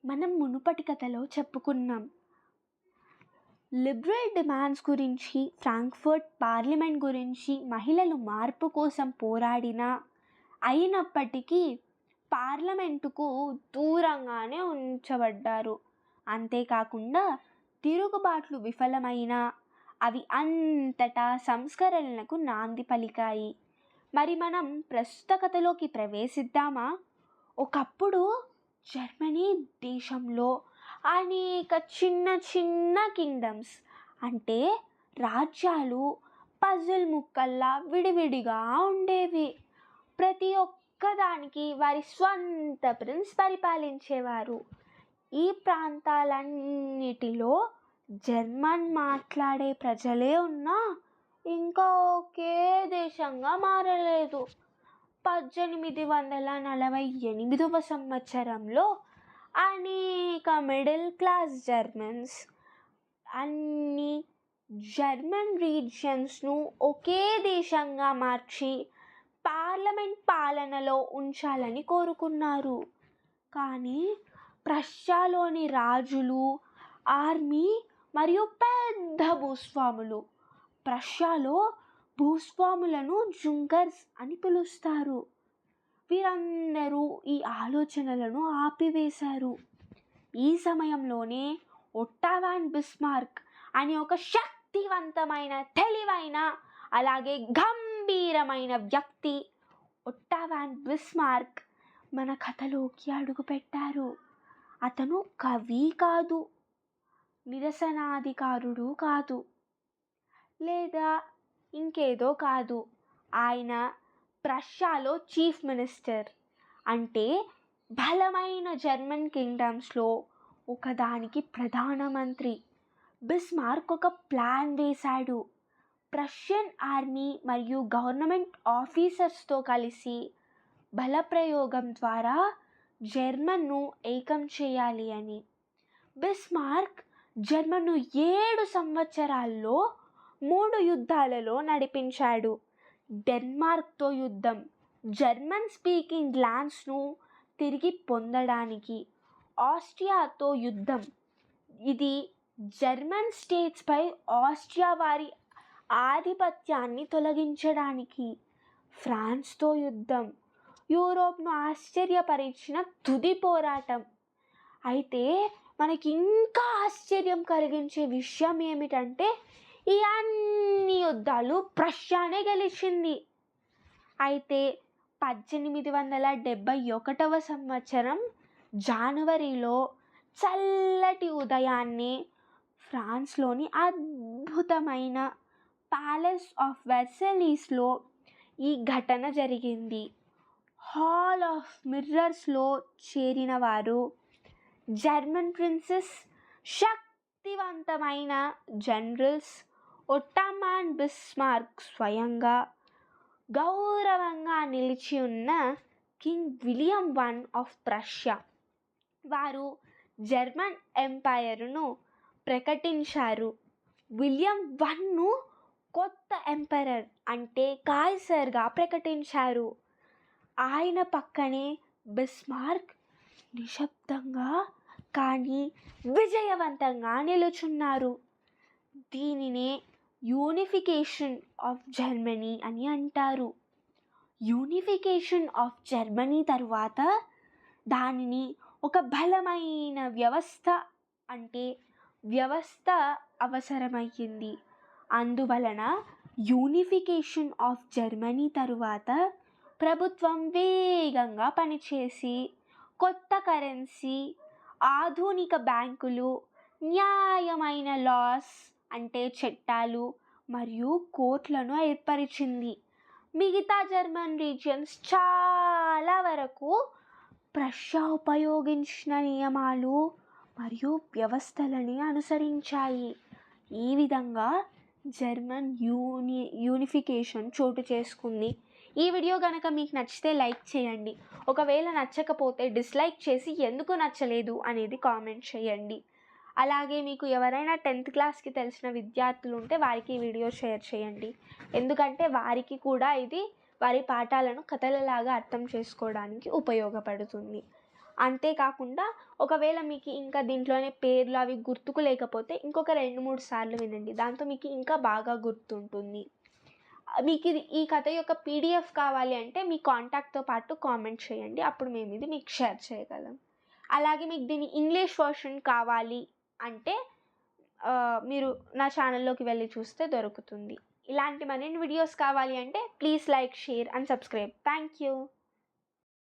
మనం మునుపటి కథలో చెప్పుకున్నాం. లిబరల్ డిమాండ్స్ గురించి, ఫ్రాంక్ఫర్ట్ పార్లమెంట్ గురించి, మహిళలు మార్పు కోసం పోరాడినా అయినప్పటికీ పార్లమెంటుకు దూరంగానే ఉంచబడ్డారు. అంతేకాకుండా తిరుగుబాట్లు విఫలమైన అవి అంతటా సంస్కరణలకు నాంది పలికాయి. మరి మనం ప్రస్తుత కథలోకి ప్రవేశిద్దామా? ఒకప్పుడు జర్మనీ దేశంలో అనేక చిన్న చిన్న కింగ్డమ్స్ అంటే రాజ్యాలు పజిల్ ముక్కల్లా విడివిడిగా ఉండేవి. ప్రతి ఒక్కదానికి వారి స్వంత ప్రిన్స్ పరిపాలించేవారు. ఈ ప్రాంతాలన్నిటిలో జర్మన్ మాట్లాడే ప్రజలే ఉన్నా ఇంకా ఒకే దేశంగా మారలేదు. 1848వ సంవత్సరంలో అనేక మిడిల్ క్లాస్ జర్మన్స్ అన్ని జర్మన్ రీజియన్స్ను ఒకే దేశంగా మార్చి పార్లమెంట్ పాలనలో ఉంచాలని కోరుకున్నారు. కానీ ప్రష్యాలోని రాజులు, ఆర్మీ మరియు పెద్ద భూస్వాములు, ప్రష్యాలో భూస్వాములను జుంకర్స్ అని పిలుస్తారు, వీరందరూ ఈ ఆలోచనలను ఆపివేశారు. ఈ సమయంలోనే ఒట్టో వాన్ బిస్మార్క్ అనే ఒక శక్తివంతమైన, తెలివైన, అలాగే గంభీరమైన వ్యక్తి ఒట్టో వాన్ బిస్మార్క్ మన కథలోకి అడుగుపెట్టారు. అతను కవి కాదు, నిరసనాధికారుడు కాదు, లేదా ఇంకేదో కాదు. ఆయన ప్రష్యాలో చీఫ్ మినిస్టర్. అంటే బలమైన జర్మన్ కింగ్డమ్స్లో ఒకదానికి ప్రధానమంత్రి. బిస్మార్క్ ఒక ప్లాన్ వేశాడు. ప్రష్యన్ ఆర్మీ మరియు గవర్నమెంట్ ఆఫీసర్స్తో కలిసి బలప్రయోగం ద్వారా జర్మన్ను ఏకం చేయాలి అని. బిస్మార్క్ జర్మన్ను 7 సంవత్సరాల్లో 3 యుద్ధాలలో నడిపించాడు. డెన్మార్క్తో యుద్ధం, జర్మన్ స్పీకింగ్ ల్యాండ్స్ను తిరిగి పొందడానికి. ఆస్ట్రియాతో యుద్ధం, ఇది జర్మన్ స్టేట్స్పై ఆస్ట్రియా వారి ఆధిపత్యాన్ని తొలగించడానికి. ఫ్రాన్స్తో యుద్ధం, యూరోప్ను ఆశ్చర్యపరిచిన తుది పోరాటం. అయితే మనకి ఇంకా ఆశ్చర్యం కలిగించే విషయం ఏమిటంటే ఈ అన్ని యుద్ధాలు ప్రష్యానే గెలిచింది. అయితే 1871వ సంవత్సరం జనవరిలో చల్లటి ఉదయాన్నే ఫ్రాన్స్లోని అద్భుతమైన ప్యాలెస్ ఆఫ్ వెర్సైల్స్లో ఈ ఘటన జరిగింది. హాల్ ఆఫ్ మిర్రర్స్లో చేరిన వారు జర్మన్ ప్రిన్సెస్, శక్తివంతమైన జనరల్స్, ఒట్టో వాన్ బిస్మార్క్ స్వయంగా, గౌరవంగా నిలిచి ఉన్న king William I of Prussia. వారు జర్మన్ ఎంపైర్ను ప్రకటించారు. విలియం Iను కొత్త ఎంపరర్ అంటే కాయిసర్గా ప్రకటించారు. ఆయన పక్కనే బిస్మార్క్ నిశ్శబ్దంగా కానీ విజయవంతంగా నిలుచున్నారు. దీనినే యూనిఫికేషన్ ఆఫ్ జర్మనీ అని అంటారు. యూనిఫికేషన్ ఆఫ్ జర్మనీ తరువాత దానిని ఒక బలమైన వ్యవస్థ అవసరమయ్యింది. అందువలన యూనిఫికేషన్ ఆఫ్ జర్మనీ తరువాత ప్రభుత్వం వేగంగా పనిచేసి కొత్త కరెన్సీ, ఆధునిక బ్యాంకులు, న్యాయమైన లాస్ అంటే చట్టాలు మరియు కోర్టులను ఏర్పరిచింది. మిగతా జర్మన్ రీజియన్స్ చాలా వరకు ప్రష్యా ఉపయోగించిన నియమాలు మరియు వ్యవస్థలని అనుసరించాయి. ఈ విధంగా జర్మన్ యూనిఫికేషన్ చోటు చేసుకుంది. ఈ వీడియో కనుక మీకు నచ్చితే లైక్ చేయండి. ఒకవేళ నచ్చకపోతే డిస్లైక్ చేసి ఎందుకు నచ్చలేదు అనేది కామెంట్ చేయండి. అలాగే మీకు ఎవరైనా 10th క్లాస్కి తెలిసిన విద్యార్థులు ఉంటే వారికి ఈ వీడియో షేర్ చేయండి. ఎందుకంటే వారికి కూడా ఇది వారి పాఠాలను కథలలాగా అర్థం చేసుకోవడానికి ఉపయోగపడుతుంది. అంతేకాకుండా ఒకవేళ మీకు ఇంకా దీంట్లోనే పేర్లు అవి గుర్తుకు లేకపోతే ఇంకొక 2-3 సార్లు వినండి. దాంతో మీకు ఇంకా బాగా గుర్తుంటుంది. మీకు ఈ కథ యొక్క పీడిఎఫ్ కావాలి అంటే మీ కాంటాక్ట్తో పాటు కామెంట్ చేయండి. అప్పుడు మేము ఇది మీకు షేర్ చేయగలం. అలాగే మీకు దీని ఇంగ్లీష్ వర్షన్ కావాలి అంటే మీరు నా ఛానల్లోకి వెళ్ళి చూస్తే దొరుకుతుంది. ఇలాంటి మరిన్ని వీడియోస్ కావాలి అంటే please like, share and subscribe. Thank you.